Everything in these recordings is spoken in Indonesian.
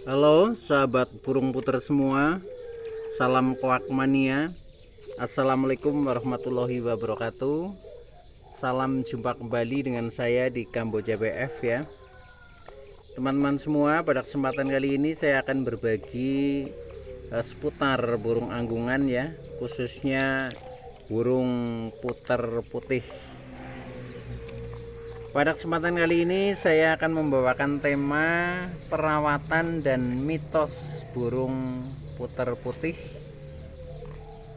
Halo sahabat burung puter semua, salam koak mania. Assalamualaikum warahmatullahi wabarakatuh. Salam jumpa kembali dengan saya di Kamboja BF ya. Teman-teman semua, pada kesempatan kali ini saya akan berbagi seputar burung anggungan ya, khususnya burung puter putih. Pada kesempatan kali ini saya akan membawakan tema perawatan dan mitos burung puter putih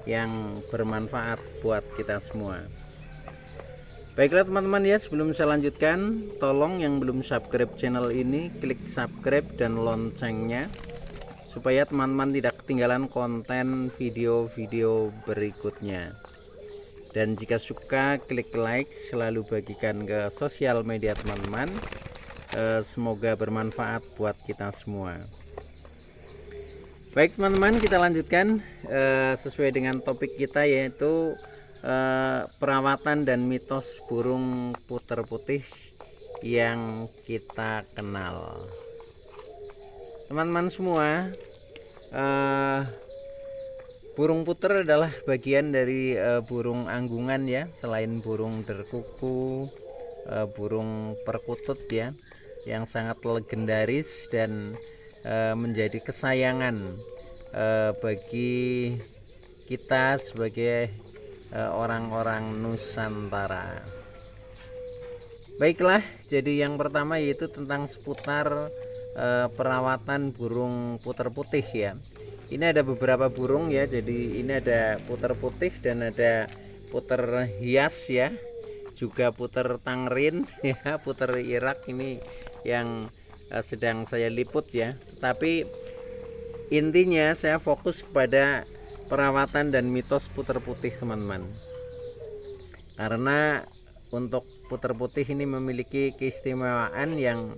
yang bermanfaat buat kita semua. Baiklah teman-teman ya, sebelum saya lanjutkan, tolong yang belum subscribe channel ini klik subscribe dan loncengnya supaya teman-teman tidak ketinggalan konten video-video berikutnya. Dan jika suka, klik like, selalu bagikan ke sosial media teman-teman. Semoga bermanfaat buat kita semua. Baik teman-teman, kita lanjutkan sesuai dengan topik kita, yaitu perawatan dan mitos burung puter putih yang kita kenal. Teman-teman semua, burung puter adalah bagian dari burung anggungan ya, selain burung derkuku, burung perkutut ya, yang sangat legendaris dan menjadi kesayangan bagi kita sebagai orang-orang Nusantara. Baiklah, jadi yang pertama yaitu tentang seputar perawatan burung puter putih ya. Ini ada beberapa burung ya, jadi ini ada puter putih dan ada puter hias ya, juga puter tangrin ya, puter Irak ini yang sedang saya liput ya. Tapi intinya saya fokus kepada perawatan dan mitos puter putih teman-teman, karena untuk puter putih ini memiliki keistimewaan yang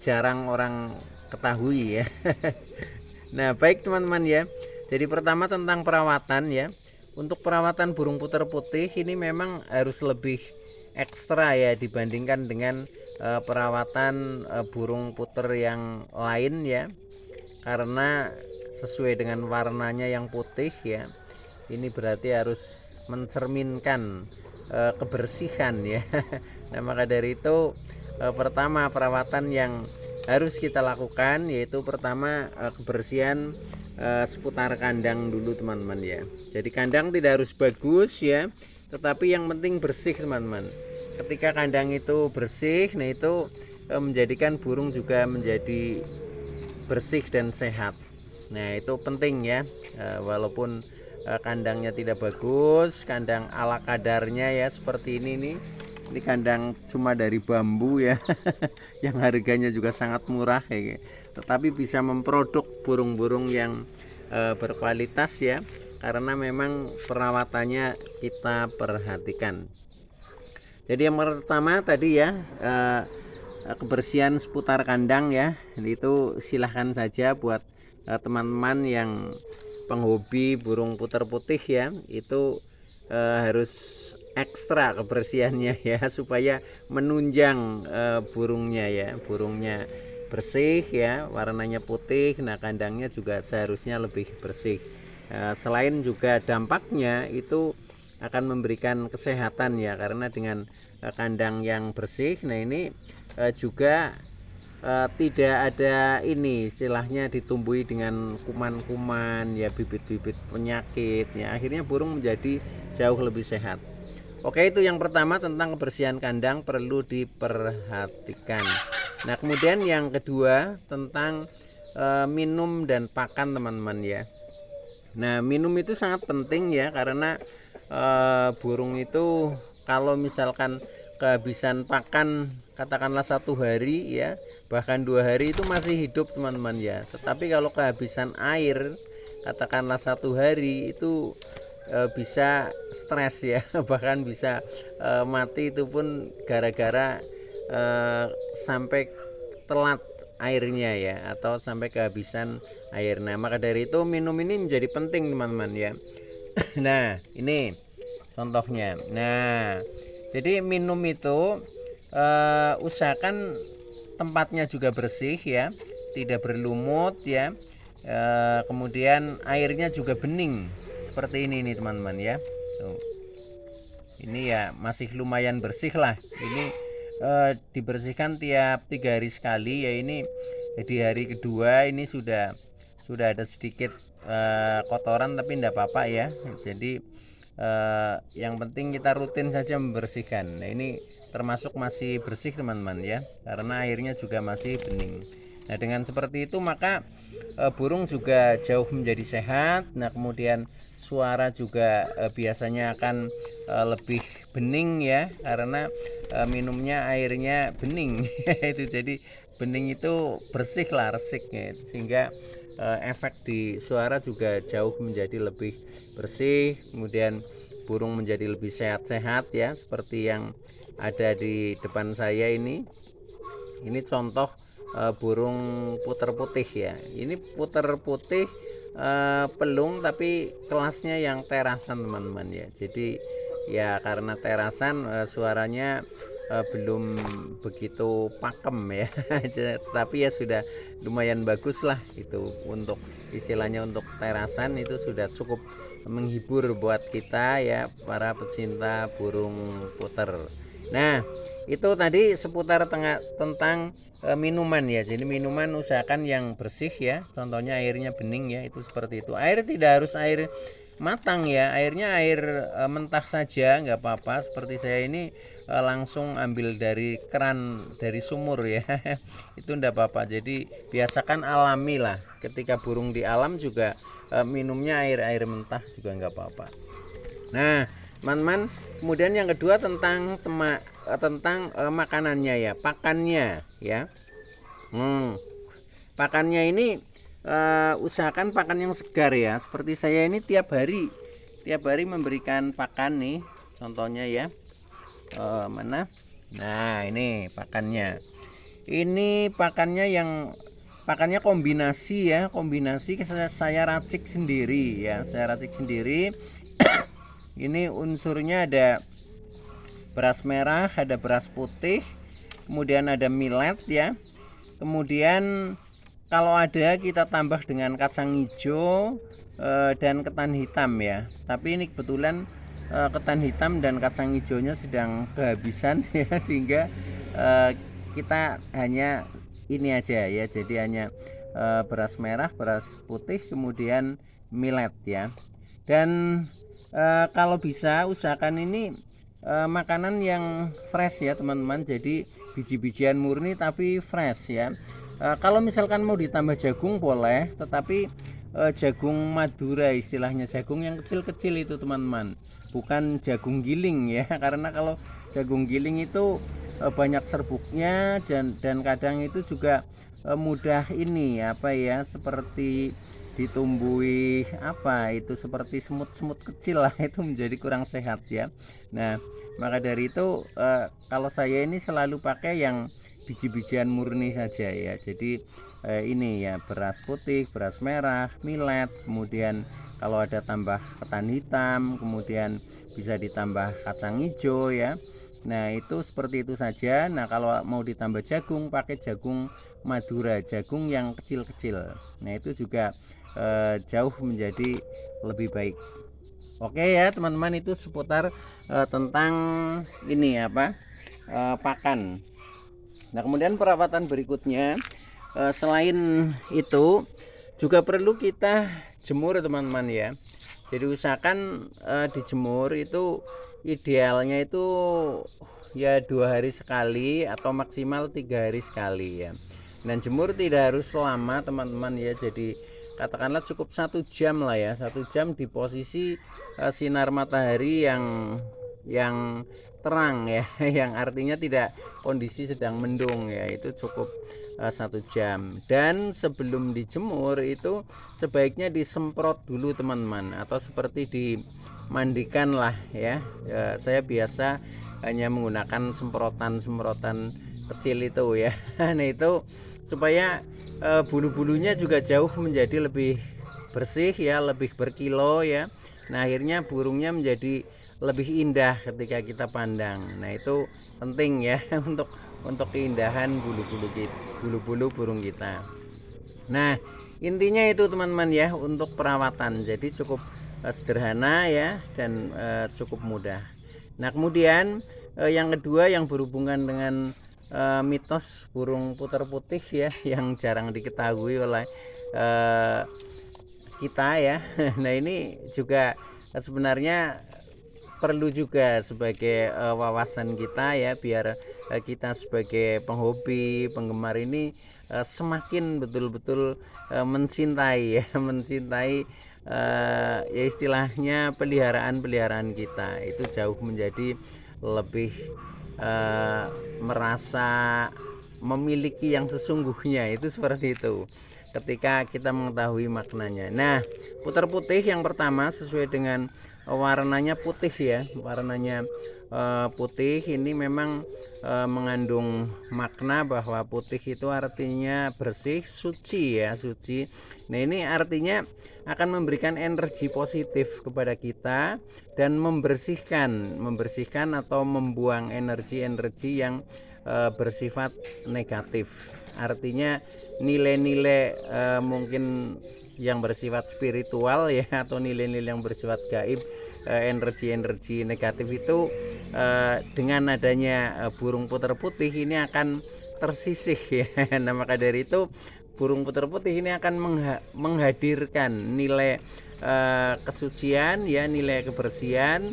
jarang orang ketahui ya. Nah baik teman-teman ya, jadi pertama tentang perawatan ya. Untuk perawatan burung puter putih ini memang harus lebih ekstra ya dibandingkan dengan perawatan burung puter yang lain ya, karena sesuai dengan warnanya yang putih ya, ini berarti harus mencerminkan kebersihan ya. Nah maka dari itu pertama perawatan yang harus kita lakukan yaitu pertama kebersihan seputar kandang dulu teman-teman ya. Jadi kandang tidak harus bagus ya, tetapi yang penting bersih teman-teman. Ketika kandang itu bersih, nah itu menjadikan burung juga menjadi bersih dan sehat. Nah itu penting ya, walaupun kandangnya tidak bagus, kandang ala kadarnya ya seperti ini nih. Ini kandang cuma dari bambu ya, yang harganya juga sangat murah ya, tetapi bisa memproduk burung-burung yang berkualitas ya, karena memang perawatannya kita perhatikan. Jadi yang pertama tadi ya, kebersihan seputar kandang ya, itu silahkan saja buat teman-teman yang penghobi burung puter putih ya, itu harus ekstra kebersihannya ya, supaya menunjang burungnya ya, burungnya bersih ya, warnanya putih. Nah kandangnya juga seharusnya lebih bersih. Selain juga dampaknya itu akan memberikan kesehatan ya, karena dengan kandang yang bersih, nah ini juga tidak ada ini istilahnya ditumbuhi dengan kuman-kuman ya, bibit-bibit penyakit ya, akhirnya burung menjadi jauh lebih sehat. Oke, itu yang pertama tentang kebersihan kandang perlu diperhatikan. Nah kemudian yang kedua tentang minum dan pakan teman-teman ya. Nah minum itu sangat penting ya, karena burung itu kalau misalkan kehabisan pakan katakanlah 1 hari ya, bahkan 2 hari itu masih hidup teman-teman ya. Tetapi kalau kehabisan air katakanlah 1 hari itu bisa stres ya, bahkan bisa mati, itu pun gara-gara sampai telat airnya ya, atau sampai kehabisan air. Nah maka dari itu minum ini menjadi penting teman-teman ya. Nah ini contohnya. Nah jadi minum itu usahakan tempatnya juga bersih ya, tidak berlumut ya. Kemudian airnya juga bening seperti ini nih teman-teman ya. Tuh. Ini ya masih lumayan bersih lah. Ini dibersihkan tiap 3 hari sekali ya. Ini di hari kedua ini sudah ada sedikit kotoran, tapi tidak apa-apa ya. Jadi yang penting kita rutin saja membersihkan. Nah, ini termasuk masih bersih teman-teman ya, karena airnya juga masih bening. Nah, dengan seperti itu maka burung juga jauh menjadi sehat. Nah, kemudian suara juga biasanya akan lebih bening ya, karena minumnya airnya bening. Itu jadi bening itu bersih lah, resik ya. Sehingga efek di suara juga jauh menjadi lebih bersih. Kemudian burung menjadi lebih sehat-sehat ya, seperti yang ada di depan saya ini. Ini contoh burung puter putih ya. Ini puter putih pelung, tapi kelasnya yang terasan teman-teman ya. Jadi ya karena terasan suaranya belum begitu pakem ya. Tapi ya sudah lumayan bagus lah itu, untuk istilahnya untuk terasan itu sudah cukup menghibur buat kita ya, para pecinta burung puter. Nah, itu tadi seputar tentang minuman ya. Jadi minuman usahakan yang bersih ya. Contohnya airnya bening ya, itu seperti itu. Air tidak harus air matang ya. Airnya air mentah saja nggak apa-apa. Seperti saya ini langsung ambil dari keran, dari sumur ya. Itu enggak apa-apa. Jadi biasakan alami lah. Ketika burung di alam juga minumnya air mentah juga enggak apa-apa. Nah, teman-teman, kemudian yang kedua tentang makanannya ya, pakannya ya. Pakannya ini usahakan pakan yang segar ya. Seperti saya ini tiap hari memberikan pakan nih. Contohnya ya, mana? Nah, ini pakannya. Ini pakannya kombinasi ya, kombinasi saya racik sendiri ya. Saya racik sendiri. Ini unsurnya ada beras merah, ada beras putih, kemudian ada millet ya. Kemudian kalau ada kita tambah dengan kacang hijau dan ketan hitam ya. Tapi ini kebetulan ketan hitam dan kacang hijaunya sedang kehabisan ya, sehingga kita hanya ini aja ya. Jadi hanya beras merah, beras putih, kemudian millet ya. Dan kalau bisa usahakan ini makanan yang fresh ya teman-teman. Jadi biji-bijian murni tapi fresh ya. Kalau misalkan mau ditambah jagung boleh, tetapi jagung Madura istilahnya, jagung yang kecil-kecil itu teman-teman, bukan jagung giling ya. Karena kalau jagung giling itu banyak serbuknya, dan kadang itu juga mudah ini apa ya, seperti ditumbuhi apa itu, seperti semut-semut kecil lah, itu menjadi kurang sehat ya. Nah, maka dari itu kalau saya ini selalu pakai yang biji-bijian murni saja ya. Jadi ini ya, beras putih, beras merah, millet, kemudian kalau ada tambah ketan hitam, kemudian bisa ditambah kacang hijau ya. Nah, itu seperti itu saja. Nah, kalau mau ditambah jagung, pakai jagung Madura, jagung yang kecil-kecil. Nah, itu juga jauh menjadi lebih baik. Oke ya teman-teman, itu seputar tentang ini apa, pakan. Nah, kemudian perawatan berikutnya selain itu juga perlu kita jemur teman-teman ya. Jadi usahakan dijemur itu idealnya itu ya 2 hari sekali atau maksimal 3 hari sekali ya. Dan jemur tidak harus lama teman-teman ya. Jadi katakanlah cukup 1 jam lah ya, 1 jam di posisi sinar matahari yang terang ya, yang artinya tidak kondisi sedang mendung ya, itu cukup 1 jam. Dan sebelum dijemur itu sebaiknya disemprot dulu teman-teman, atau seperti dimandikan lah ya. Saya biasa hanya menggunakan semprotan kecil itu ya. Nah, itu supaya bulu-bulunya juga jauh menjadi lebih bersih ya, lebih berkilau ya. Nah, akhirnya burungnya menjadi lebih indah ketika kita pandang. Nah, itu penting ya untuk keindahan bulu-bulu burung kita. Nah, intinya itu teman-teman ya untuk perawatan. Jadi cukup sederhana ya dan cukup mudah. Nah, kemudian yang kedua yang berhubungan dengan mitos burung puter putih ya yang jarang diketahui oleh eh, kita ya. Nah, ini juga sebenarnya perlu juga sebagai wawasan kita ya biar kita sebagai penghobi penggemar ini semakin betul-betul mencintai ya mencintai ya istilahnya peliharaan-peliharaan kita itu jauh menjadi lebih merasa memiliki yang sesungguhnya itu seperti itu ketika kita mengetahui maknanya. Nah, puter putih yang pertama sesuai dengan warnanya putih ya, warnanya putih ini memang mengandung makna bahwa putih itu artinya bersih, suci ya, suci. Nah, ini artinya akan memberikan energi positif kepada kita dan membersihkan atau membuang energi-energi yang bersifat negatif. Artinya nilai-nilai mungkin yang bersifat spiritual ya atau nilai-nilai yang bersifat gaib, energi-energi negatif itu dengan adanya burung puter putih ini akan tersisih ya. Nah, maka dari itu burung puter putih ini akan menghadirkan nilai kesucian ya, nilai kebersihan,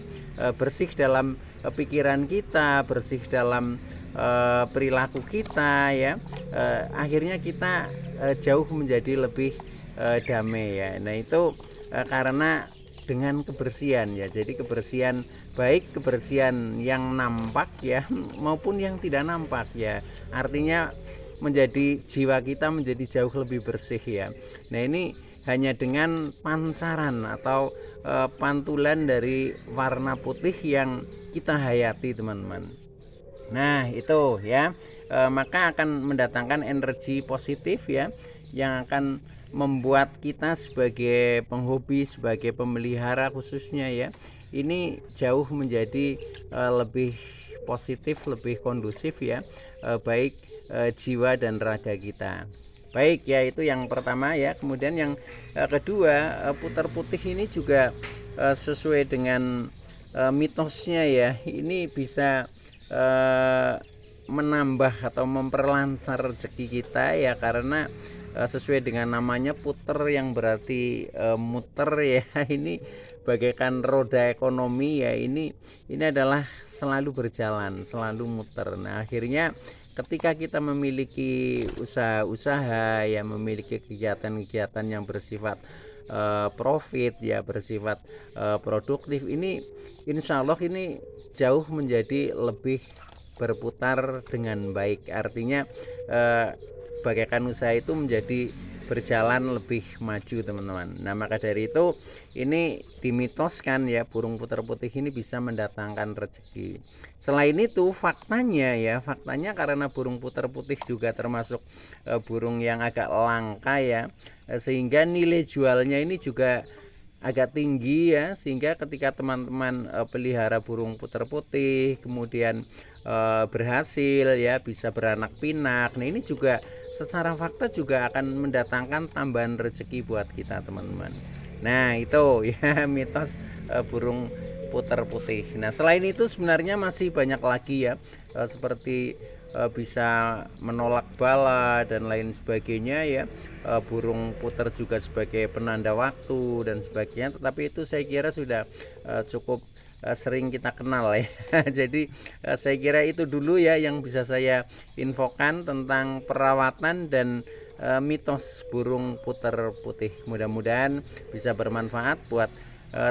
bersih dalam pikiran kita, bersih dalam perilaku kita ya. Akhirnya kita jauh menjadi lebih damai ya. Nah, itu karena dengan kebersihan ya. Jadi kebersihan baik kebersihan yang nampak ya maupun yang tidak nampak ya. Artinya menjadi jiwa kita menjadi jauh lebih bersih ya. Nah, ini hanya dengan pancaran atau pantulan dari warna putih yang kita hayati teman-teman. Nah, itu ya maka akan mendatangkan energi positif ya yang akan membuat kita sebagai penghobi, sebagai pemelihara khususnya ya ini jauh menjadi lebih positif, lebih kondusif ya baik jiwa dan raga kita. Baik ya, itu yang pertama ya. Kemudian yang kedua, putar putih ini juga sesuai dengan mitosnya ya. Ini bisa menambah atau memperlancar rezeki kita ya karena sesuai dengan namanya puter yang berarti muter ya. Ini bagaikan roda ekonomi ya. Ini adalah selalu berjalan, selalu muter. Nah, akhirnya ketika kita memiliki usaha-usaha ya, memiliki kegiatan-kegiatan yang bersifat profit ya, bersifat produktif, ini insya Allah ini jauh menjadi lebih berputar dengan baik. Artinya bagaikan usaha itu menjadi berjalan lebih maju teman-teman. Nah, maka dari itu ini dimitoskan ya burung puter putih ini bisa mendatangkan rezeki. Selain itu faktanya karena burung puter putih juga termasuk burung yang agak langka ya, sehingga nilai jualnya ini juga agak tinggi ya, sehingga ketika teman-teman pelihara burung puter putih kemudian berhasil ya bisa beranak pinak. Nah, ini juga secara fakta juga akan mendatangkan tambahan rezeki buat kita teman-teman. Nah, itu ya mitos burung puter putih. Nah, selain itu sebenarnya masih banyak lagi ya seperti bisa menolak bala dan lain sebagainya ya. Burung puter juga sebagai penanda waktu dan sebagainya, tetapi itu saya kira sudah cukup sering kita kenal ya. Jadi saya kira itu dulu ya yang bisa saya infokan tentang perawatan dan mitos burung puter putih. Mudah-mudahan bisa bermanfaat buat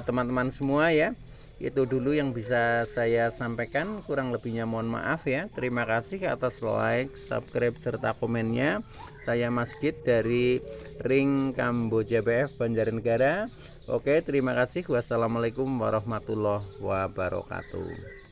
teman-teman semua ya. Itu dulu yang bisa saya sampaikan, kurang lebihnya mohon maaf ya. Terima kasih atas like, subscribe serta komennya. Saya Mas Git dari Ring Kamboja BF Banjarnegara. Oke, terima kasih. Wassalamualaikum warahmatullahi wabarakatuh.